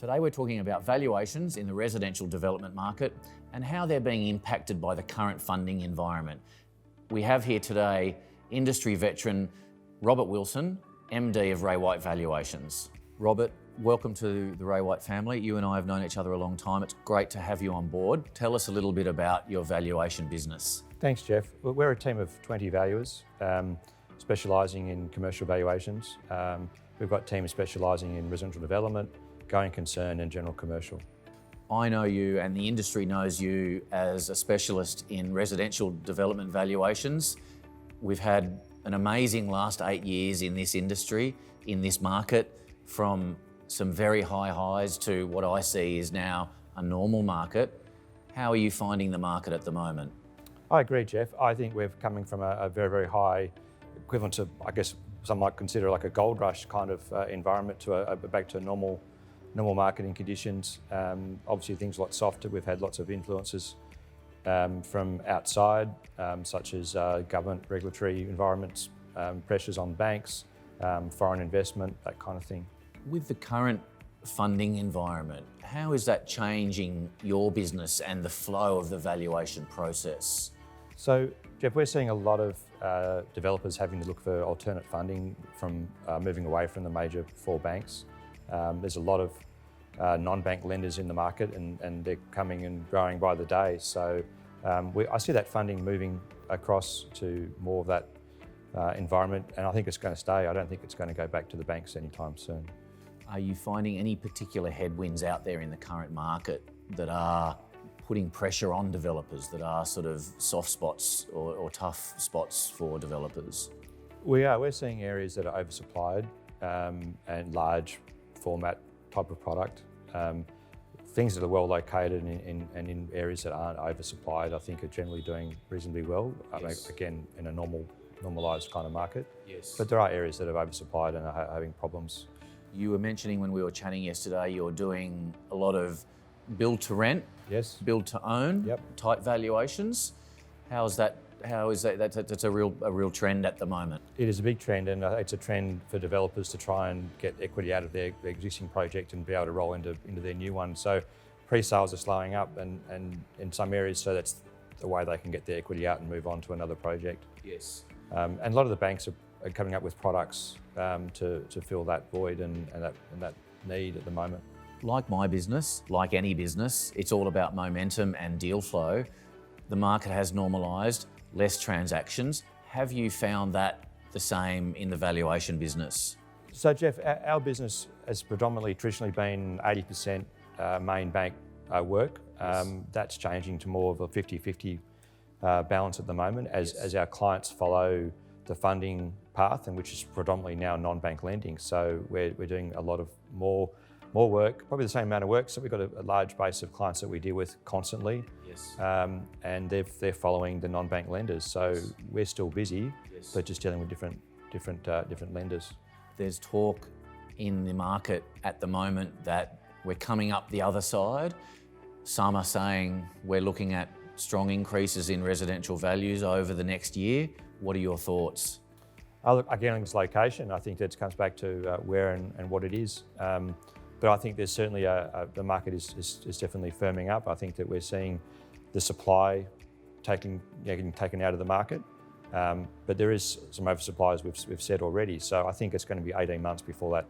Today we're talking about valuations in the residential development market and how they're being impacted by the current funding environment. We have here today industry veteran Robert Wilson, MD of Ray White Valuations. Robert, welcome to the Ray White family. You and I have known each other a long time. It's great to have you on board. Tell us a little bit about your valuation business. Thanks, Jeff. We're a team of 20 valuers specialising in commercial valuations. We've got teams specialising in residential development, going concern and general commercial. I know you and the industry knows you as a specialist in residential development valuations. We've had an amazing last 8 years in this industry, in this market, from some very high highs to what I see is now a normal market. How are you finding the market at the moment? I agree, Jeff. I think we're coming from a very, very high, equivalent to, I guess, some might consider like a gold rush kind of environment to back to normal marketing conditions. Obviously things a lot softer. We've had lots of influences from outside, such as government regulatory environments, pressures on banks, foreign investment, that kind of thing. With the current funding environment, how is that changing your business and the flow of the valuation process? So, Jeff, we're seeing a lot of developers having to look for alternate funding from moving away from the major four banks. There's a lot of non-bank lenders in the market and they're coming and growing by the day. So I see that funding moving across to more of that environment, and I think it's going to stay. I don't think it's going to go back to the banks anytime soon. Are you finding any particular headwinds out there in the current market that are putting pressure on developers, that are sort of soft spots or tough spots for developers? We're seeing areas that are oversupplied and large format type of product. Things that are well located and in areas that aren't oversupplied, I think are generally doing reasonably well. Yes. Again, in a normalised kind of market. Yes. But there are areas that are oversupplied and are having problems. You were mentioning when we were chatting yesterday, you're doing a lot of build to rent, yes, build to own type valuations. How is that? That's a real trend at the moment. It is a big trend, and it's a trend for developers to try and get equity out of their existing project and be able to roll into their new one. So pre-sales are slowing up, and in some areas, so that's the way they can get their equity out and move on to another project. Yes. And a lot of the banks are coming up with products to fill that void and that need at the moment. Like my business, like any business, it's all about momentum and deal flow. The market has normalised, less transactions. Have you found that the same in the valuation business? So Jeff, our business has predominantly traditionally been 80% main bank work. Yes. That's changing to more of a 50-50 balance at the moment as our clients follow the funding path, and which is predominantly now non-bank lending. So we're doing a lot of more work, probably the same amount of work. So we've got a large base of clients that we deal with constantly. Yes. And they're following the non-bank lenders. So Yes. we're still busy, Yes. but just dealing with different lenders. There's talk in the market at the moment that we're coming up the other side. Some are saying we're looking at strong increases in residential values over the next year. What are your thoughts? Look, again, it's location. I think that comes back to where and what it is. But I think there's certainly the market is definitely firming up. I think that we're seeing the supply getting taken out of the market. But there is some oversupply, as we've said already. So I think it's going to be 18 months before that,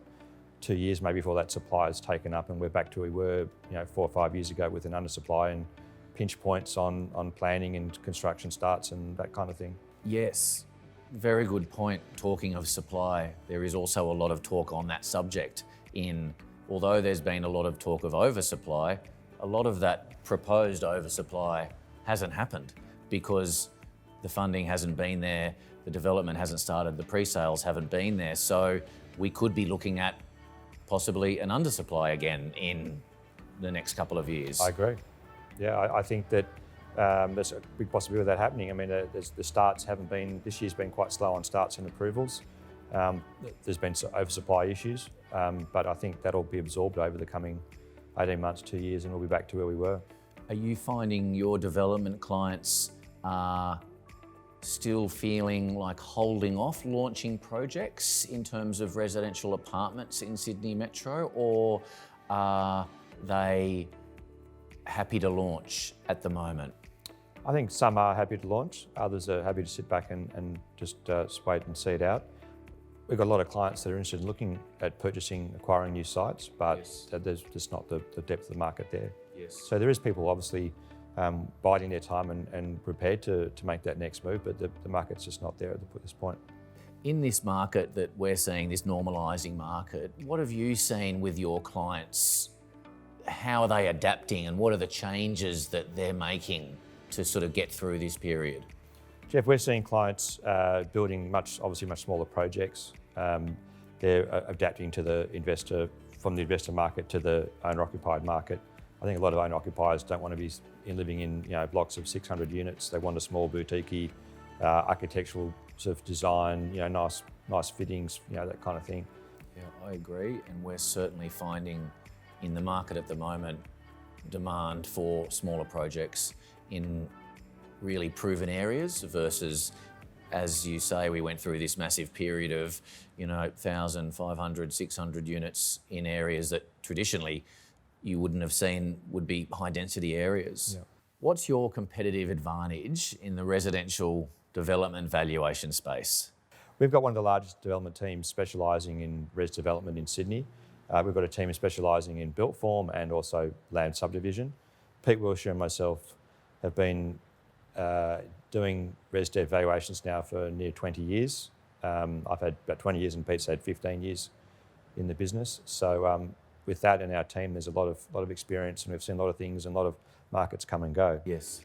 2 years maybe before that supply is taken up, and we're back to where we were 4 or 5 years ago with an undersupply and pinch points on planning and construction starts and that kind of thing. Yes, very good point. Talking of supply, there is also a lot of talk on that subject although there's been a lot of talk of oversupply, a lot of that proposed oversupply hasn't happened because the funding hasn't been there, the development hasn't started, the pre-sales haven't been there. So we could be looking at possibly an undersupply again in the next couple of years. I agree. Yeah, I think that there's a big possibility of that happening. I mean, the starts this year's been quite slow on starts and approvals. There's been oversupply issues, but I think that'll be absorbed over the coming 18 months, 2 years, and we'll be back to where we were. Are you finding your development clients are still feeling like holding off launching projects in terms of residential apartments in Sydney Metro, or are they happy to launch at the moment? I think some are happy to launch, others are happy to sit back and just wait and see it out. We've got a lot of clients that are interested in looking at purchasing, acquiring new sites, but Yes. there's just not the depth of the market there. Yes. So there is people obviously biding their time and prepared to make that next move, but the market's just not there at this point. In this market that we're seeing, this normalising market, what have you seen with your clients? How are they adapting and what are the changes that they're making to sort of get through this period? Jeff, we're seeing clients building obviously much smaller projects. They're adapting to from the investor market to the owner-occupied market. I think a lot of owner-occupiers don't want to be living in blocks of 600 units. They want a small boutique architectural sort of design, nice fittings, that kind of thing. Yeah, I agree, and we're certainly finding in the market at the moment demand for smaller projects in really proven areas versus, as you say, we went through this massive period of 1,000, 500, 600 units in areas that traditionally you wouldn't have seen would be high density areas. Yeah. What's your competitive advantage in the residential development valuation space? We've got one of the largest development teams specialising in res development in Sydney. We've got a team specialising in built form and also land subdivision. Pete Wilshire and myself have been doing res dev valuations now for near 20 years. I've had about 20 years and Pete's had 15 years in the business. So with that in our team, there's a lot of experience and we've seen a lot of things and a lot of markets come and go. Yes.